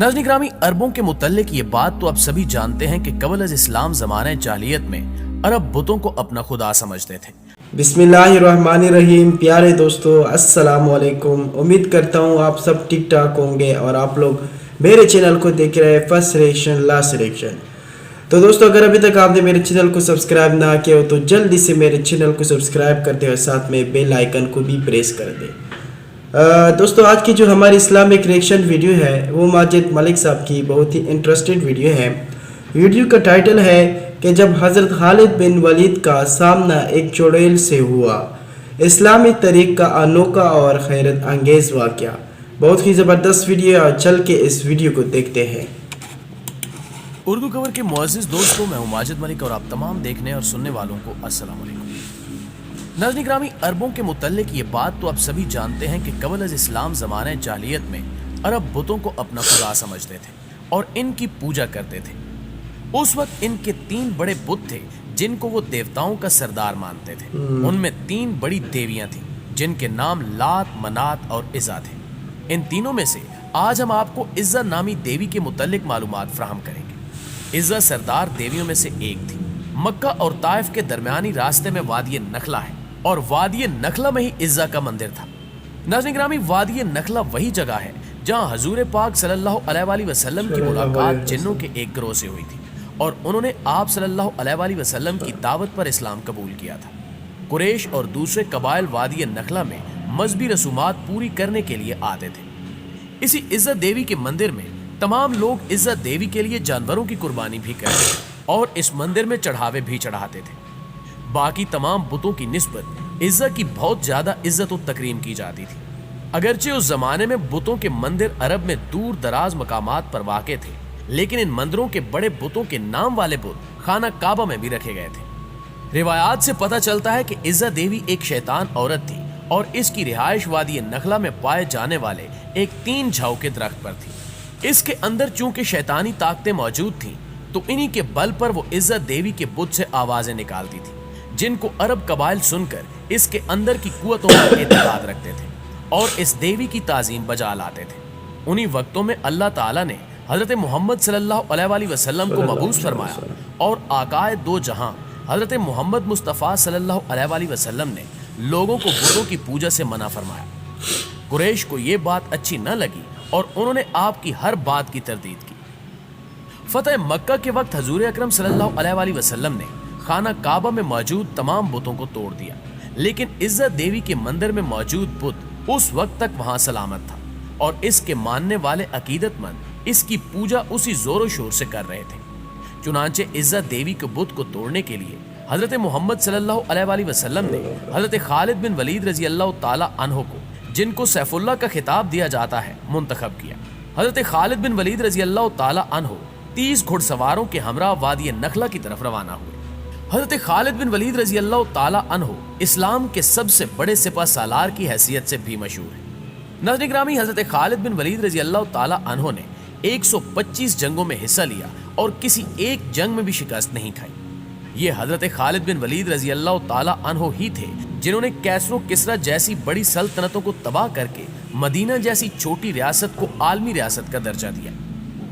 नाज़रीन ग्रामी, अरबों के मुतल्लिक ये बात तो आप सभी जानते हैं कि क़ब्ल अज़ इस्लाम ज़माने जाहिलियत में अरब बुतों को अपना खुदा समझते थे। बिस्मिल्लाहिर्रहमानिर्रहीम। प्यारे दोस्तों, अस्सलामु अलैकुम। उम्मीद करता हूँ आप सब ठीक ठाक होंगे और आप लोग मेरे चैनल को देख रहे हैं फर्स्ट रिएक्शन लास्ट रिएक्शन। तो दोस्तों, अगर अभी तक आपने मेरे चैनल को सब्सक्राइब ना किया हो तो जल्दी से मेरे चैनल को सब्सक्राइब कर दें और साथ में बेल आइकन को भी प्रेस कर दें। दोस्तों, आज की जो हमारी इस्लामिक रिएक्शन वीडियो है वो माजिद मलिक साहब की बहुत ही इंटरेस्टिंग वीडियो है। वीडियो का टाइटल है कि जब हज़रत खालिद बिन वलीद का सामना एक चुड़ैल से हुआ, इस्लामी तरीक़ का अनोखा और खैरत अंगेज़ वाक़या। बहुत ही ज़बरदस्त वीडियो, और चल के इस वीडियो को देखते हैं। उर्दू कवर के मुअज़्ज़िज़ दोस्तों, मैं हूं माजिद मलिक और आप तमाम देखने और सुनने वालों को अस्सलाम वालेकुम। नाज़रीन ग्रामी, अरबों के मुतल्लिक ये बात तो आप सभी जानते हैं कि क़ब्ल अज़ इस्लाम ज़माने जाहिलियत में अरब बुतों को अपना खुदा समझते थे और इनकी पूजा करते थे। उस वक्त इनके 3 बड़े बुत थे जिनको वो देवताओं का सरदार मानते थे। उनमें 3 बड़ी देवियां थीं जिनके नाम लात, मनात और इज़्ज़ा थे। इन तीनों में से आज हम आपको इज़्ज़ा नामी देवी के मुतल्लिक मालूमात फराहम करेंगे। इज़्ज़ा सरदार देवियों में से एक थी। मक्का और ताइफ के दरमियानी रास्ते में वादी नखला है और वादी नखला में ही इज़्ज़ा का मंदिर था। नाज़रीन ग्रामी, वादी नखला वही जगह है जहां हजूर पाक सल्लल्लाहु अलैहि वसल्लम की मुलाकात जिन्नों के एक गिरोह से हुई थी और उन्होंने आप सल्लल्लाहु अलैहि वसल्लम की दावत पर इस्लाम कबूल किया था। कुरैश और दूसरे कबाइल वादी नखला में मजहबी रसूमात पूरी करने के लिए आते थे। इसी इज़्ज़ा देवी के मंदिर में तमाम लोग इज़्ज़ा देवी के लिए जानवरों की कुर्बानी भी करते और इस मंदिर में चढ़ावे भी चढ़ाते थे। बाकी तमाम बुतों की निस्बत इज़्ज़ा की बहुत ज्यादा इज्जत और तकरीम की जाती थी। अगरचे उस जमाने में बुतों के मंदिर अरब में दूर दराज मकामात पर वाक़े थे, लेकिन इन मंदिरों के बड़े बुतों के नाम वाले बुत खाना काबा में भी रखे गए थे। रिवायात से पता चलता है कि इज़्ज़ा देवी एक शैतान औरत थी और इसकी रिहाइश वादी नखला में पाए जाने वाले एक 3 झाऊ के दरख्त पर थी। इसके अंदर चूंकि शैतानी ताकतें मौजूद थीं, तो इन्हीं के बल पर वो इज़्ज़ा देवी के बुत से आवाजें निकालती थी, जिनको अरब कबाइल सुनकर इसके अंदर की कुव्वतों पर एतकाद रखते थे और इस देवी की ताज़ीम बजा लाते थे। उन्हीं वक्तों में अल्लाह ताला ने हजरत मोहम्मद सल्लल्लाहु अलैहि वसल्लम को मबूस फरमाया और आकाए दो जहां हजरत मोहम्मद मुस्तफ़ा सल्लल्लाहु अलैहि वसल्लम ने लोगों को बुतों की पूजा से मना फरमाया। कुरैश को ये बात अच्छी न लगी और उन्होंने आपकी हर बात की तरदीद की। फतह मक्का के वक्त हजूर अकरम सल्लल्लाहु अलैहि वसल्लम ने खाना काबा में मौजूद तमाम बुतों को तोड़ दिया, लेकिन इज़्ज़ा देवी के मंदिर में मौजूद बुत उस वक्त तक वहां सलामत था और इसके मानने वाले अकीदतमंद इसकी पूजा उसी जोरों शोर से कर रहे थे। चुनांचे इज़्ज़ा देवी के बुत को तोड़ने के लिए हजरत मोहम्मद सल्लल्लाहु अलैहि वसल्लम ने हजरत खालिद बिन वलीद रजी अल्लाह ताला अन्हो को, जिनको सैफुल्लाह का खिताब दिया जाता है, मुंतखब किया। हजरत खालिद बिन वलीद रजी अल्लाह ताला अन्हो 30 घुड़सवारों के हमरा वादी नखला की तरफ रवाना हुए। हजरत खालिद बिन वलीद रजी अल्लाह ताला अन्हो इस्लाम के सबसे बड़े सिपह सालार की हैसियत से भी मशहूर है। नाज़रीन ग्रामी, हजरत खालिद बिन वलीद रजी अल्लाह ताला अन्हो ने 125 जंगों में हिस्सा लिया और किसी एक जंग में भी शिकस्त नहीं खाई। ये हजरत खालिद बिन वलीद रजी अल्लाह ताला अन्हो ही थे जिन्होंने कैसरो किसरा जैसी बड़ी सल्तनतों को तबाह करके मदीना जैसी छोटी रियासत को आलमी रियासत का दर्जा दिया।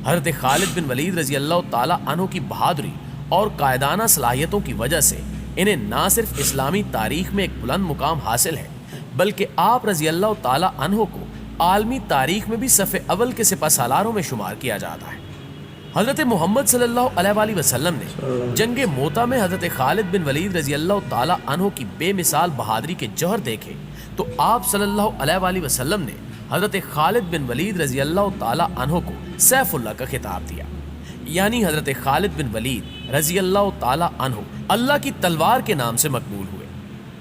हजरत खालिद बिन वलीद रजी अल्लाह ताला अन्हो की बहादुरी और कायदाना सलाहियतों की वजह से इन्हें ना सिर्फ इस्लामी तारीख में एक बुलंद मुकाम हासिल है, बल्कि आप रजी अल्लाह ताला अन्हो को आलमी तारीख में भी सफ़े अव्वल के सिपह सालारों में शुमार किया जाता है। हजरत मोहम्मद सल्लल्लाहु अलैहि वसल्लम ने जंगे मोता में हजरत खालिद बिन वलीद रजी अल्लाह ताला अन्हो की बेमिसाल बहादुरी के जौहर देखे तो आप सल्लल्लाहु अलैहि वसल्लम ने हजरत खालिद बिन वलीद रजी अल्लाह ताला अन्हो को सैफुल्लाह का खिताब दिया। यानी हजरत खालिद बिन वलीद रजी अल्लाह ताला अन्हो अल्लाह की तलवार के नाम से मकबूल हुए।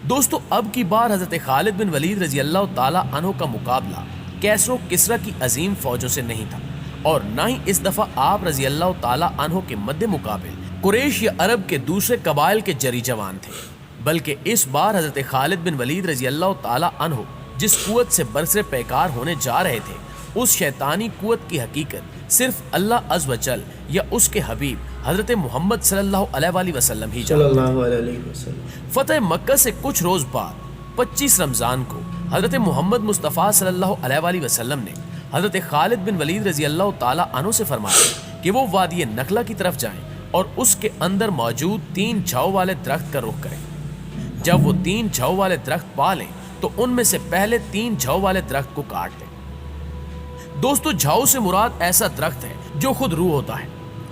दोस्तों, अब की बार हजरत खालिद बिन वलीद रजी अल्लाह ताला अन्हो का मुकाबला कैसरो किसरा की अजीम फौजों से नहीं था और न ही इस दफा आप रजी अल्लाह ताला अन्हो के मद्दे मुकाबिल कुरैश या अरब के दूसरे कबाइल के जरी जवान थे, बल्कि इस बार हजरत खालिद बिन वलीद रजी अल्लाह ताला अन्हो जिस कुव्वत से बरसरे पैकार होने जा रहे थे, उस शैतानी कुव्वत की हकीकत सिर्फ अल्लाह अज़्ज़ व जल या उसके हबीब हजरत मोहम्मद सल्लल्लाहु अलैहि वसल्लम ही जानते थे। फतह मक्का से कुछ रोज बाद 25 रमजान को हजरत मोहम्मद मुस्तफ़ा सल्लल्लाहु अलैहि वसल्लम ने حضرت خالد بن ولید رضی اللہ تعالی عنہ سے فرمایا کہ وہ وادی نخلا کی طرف جائیں اور اس کے اندر موجود 3 جھاؤ والے درخت کا رخ کریں۔ جب وہ 3 جھاؤ والے درخت پا لیں تو ان میں سے پہلے 3 جھاؤ والے درخت کو کاٹ دیں۔ دوستو، جھاؤ سے مراد ایسا درخت ہے جو خود روح ہوتا ہے۔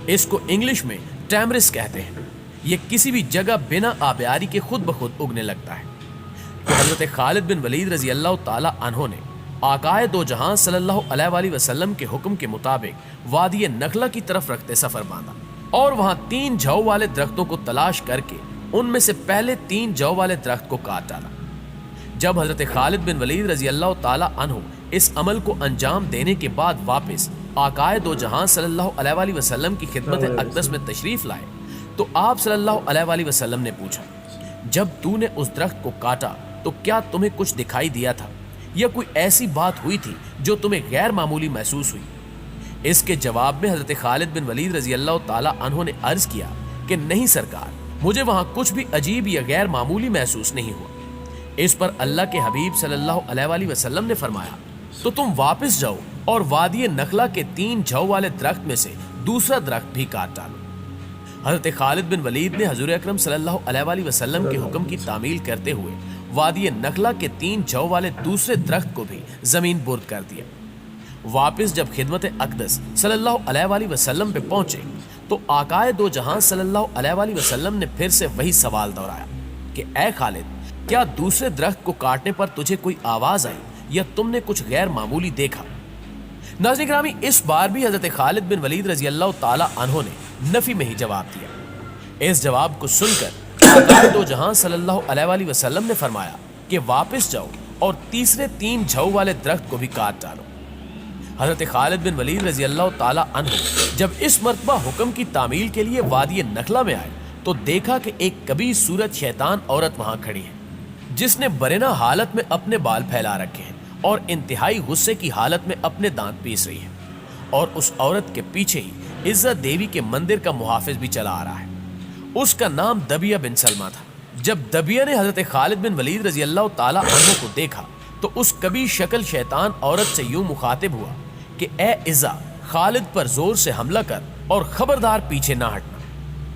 اس کو انگلش میں ٹیمرس کہتے ہیں۔ یہ کسی بھی جگہ بنا آبیاری کے خود بخود اگنے لگتا ہے۔ تو حضرت خالد بن ولید رضی اللہ تعالی عنہ نے آقائے دو جہاں صلی اللہ علیہ وآلہ وسلم کے حکم کے مطابق وادی نخلا کی طرف رکھتے سفر باندھا اور وہاں 3 جھاؤ والے درختوں کو تلاش کر کے ان میں سے پہلے 3 جھاؤ والے درخت کو کاٹ ڈالا۔ جب حضرت خالد بن ولید رضی اللہ تعالی عنہ اس عمل کو انجام دینے کے بعد واپس آقائے دو جہاں صلی اللہ علیہ وآلہ وسلم کی خدمت اقدس میں تشریف لائے تو آپ صلی اللہ علیہ وآلہ وسلم نے پوچھا، جب تو نے اس درخت کو کاٹا تو کیا تمہیں کچھ دکھائی دیا تھا یا کوئی ایسی بات ہوئی تھی جو تمہیں غیر معمولی محسوس ہوئی؟ اس کے جواب میں حضرت خالد بن ولید رضی اللہ تعالی عنہ نے عرض کیا کہ نہیں سرکار، مجھے وہاں کچھ بھی عجیب یا غیر معمولی محسوس نہیں ہوا۔ اس پر اللہ کے حبیب صلی اللہ علیہ وآلہ وسلم نے فرمایا، تو تم واپس جاؤ اور وادی نخلا کے 3 جھاؤ والے درخت میں سے دوسرا درخت بھی کاٹ ڈالو۔ حضرت خالد بن ولید نے حضور اکرم صلی اللہ علیہ وآلہ وسلم کے حکم کی تعمیل کرتے ہوئے وادی نخلا کے 3 جھاؤ والے دوسرے درخت کو بھی زمین برد کر دیا۔ واپس جب خدمت اقدس صلی اللہ علیہ وآلہ وسلم پہ پہنچے تو آقائے دو جہاں صلی اللہ علیہ وآلہ وسلم نے پھر سے وہی سوال دہرایا کہ اے خالد، کیا دوسرے درخت کو کاٹنے پر تجھے کوئی آواز آئی یا تم نے کچھ غیر معمولی دیکھا؟ ناظرین گرامی، اس بار بھی حضرت خالد بن ولید رضی اللہ تعالی عنہ نے نفی میں ہی جواب دیا۔ اس جواب کو سن کر آقائے دو جہاں صلی اللہ علیہ وآلہ وسلم نے فرمایا کہ واپس جاؤ اور تیسرے 3 جھاؤ والے درخت کو بھی کاٹ ڈالو۔ حضرت خالد بن ولید رضی اللہ تعالی عنہ جب اس مرتبہ حکم کی تعمیل کے لیے وادی نخلا میں آئے تو دیکھا کہ ایک کبھی صورت شیطان عورت وہاں کھڑی ہے جس نے برہنہ حالت میں اپنے بال پھیلا رکھے ہیں اور انتہائی غصے کی حالت میں اپنے دانت پیس رہی ہے، اور اس عورت کے پیچھے ہی عزت دیوی کے مندر کا محافظ بھی چلا آ رہا ہے۔ اس کا نام دبیہ بن سلمہ تھا۔ جب دبیہ نے حضرت خالد بن ولید رضی اللہ تعالی عنہ کو دیکھا تو اس کبھی شکل شیطان عورت سے یوں مخاطب ہوا کہ اے عزا، خالد پر زور سے حملہ کر اور خبردار پیچھے نہ ہٹنا،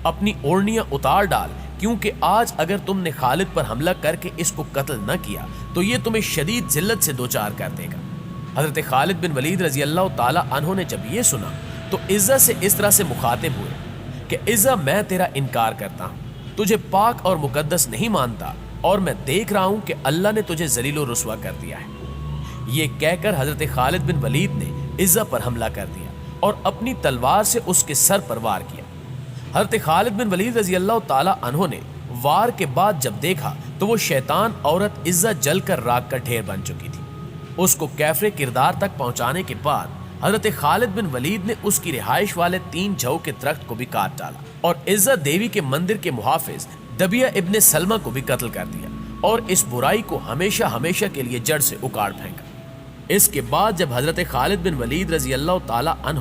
اپنی اوڑھنیاں اتار ڈال، کیونکہ آج اگر تم نے خالد پر حملہ کر کے اس کو قتل نہ کیا تو یہ تمہیں شدید ذلت سے دوچار کر دے گا۔ حضرت خالد بن ولید رضی اللہ تعالی عنہ نے جب یہ سنا تو عزا سے اس طرح سے مخاطب ہوئے کہ عزا، میں تیرا انکار کرتا ہوں، تجھے پاک اور مقدس نہیں مانتا، اور میں دیکھ رہا ہوں کہ اللہ نے تجھے ذلیل و رسوا کر دیا ہے۔ یہ کہہ کر حضرت خالد بن ولید نے عزا پر حملہ کر دیا اور اپنی تلوار سے اس کے سر پر وار کیا۔ حضرت خالد بن ولید رضی اللہ تعالی عنہ نے وار کے بعد جب دیکھا تو وہ شیطان عورت عزا جل کر راکھ کا ڈھیر بن چکی تھی۔ اس کو کیفر کردار تک پہنچانے کے بعد حضرت خالد بن ولید نے اس کی رہائش والے 3 جھاؤ کے درخت کو بھی کاٹ ڈالا اور عزت دیوی کے مندر کے محافظ دبیہ ابن سلمہ کو بھی قتل کر دیا اور اس برائی کو ہمیشہ ہمیشہ کے لیے جڑ سے اکاڑ پھینکا۔ اس کے بعد جب حضرت خالد بن ولید رضی اللہ تعالی عنہ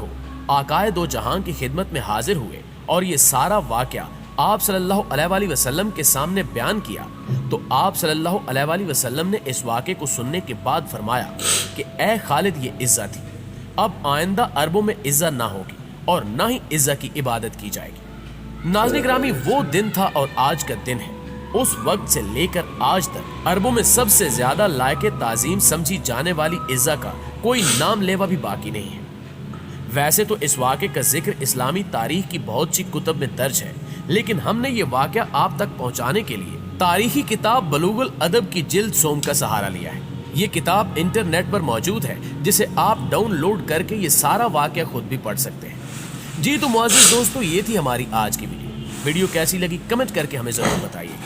آقائے دو جہاں کی خدمت میں حاضر ہوئے اور یہ سارا واقعہ آپ صلی اللہ علیہ وآلہ وسلم کے سامنے بیان کیا تو آپ صلی اللہ علیہ وآلہ وسلم نے اس واقعے کو سننے کے بعد فرمایا کہ اے خالد، یہ عزا تھی، اب آئندہ عربوں میں عزا نہ ہوگی اور نہ ہی عزا کی عبادت کی جائے گی۔ ناظرین گرامی، وہ دن تھا اور آج کا دن ہے۔ اس وقت سے لے کر آج تک عربوں میں سب سے زیادہ لائق تعظیم سمجھی جانے والی عزا کا کوئی نام لیوا بھی باقی نہیں ہے۔ ویسے تو اس واقعے کا ذکر اسلامی تاریخ کی بہت سی کتب میں درج ہے، لیکن ہم نے یہ واقعہ آپ تک پہنچانے کے لیے تاریخی کتاب بلوغ الادب کی جلد سوم کا سہارا لیا ہے۔ یہ کتاب انٹرنیٹ پر موجود ہے جسے آپ ڈاؤن لوڈ کر کے یہ سارا واقعہ خود بھی پڑھ سکتے ہیں۔ جی تو معزز دوستو، یہ تھی ہماری آج کی ویڈیو کیسی لگی کمنٹ کر کے ہمیں ضرور بتائیے۔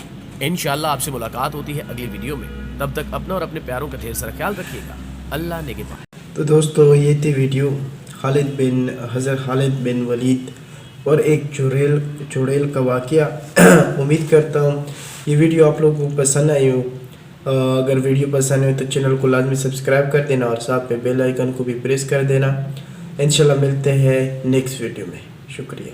انشاءاللہ آپ سے ملاقات ہوتی ہے اگلی ویڈیو میں، تب تک اپنا اور اپنے پیاروں کا ڈھیر سارا خیال رکھیے گا۔ اللہ نگہبان۔ تو دوستو، یہ تھی ویڈیو حضرت خالد بن ولید اور ایک چڑیل کا واقعہ۔ امید کرتا ہوں یہ ویڈیو آپ لوگوں کو پسند آئی ہو۔ اگر ویڈیو پسند آئی تو چینل کو لازمی سبسکرائب کر دینا اور ساتھ پہ بیل آئیکن کو بھی پریس کر دینا۔ انشاءاللہ ملتے ہیں نیکسٹ ویڈیو میں۔ شکریہ۔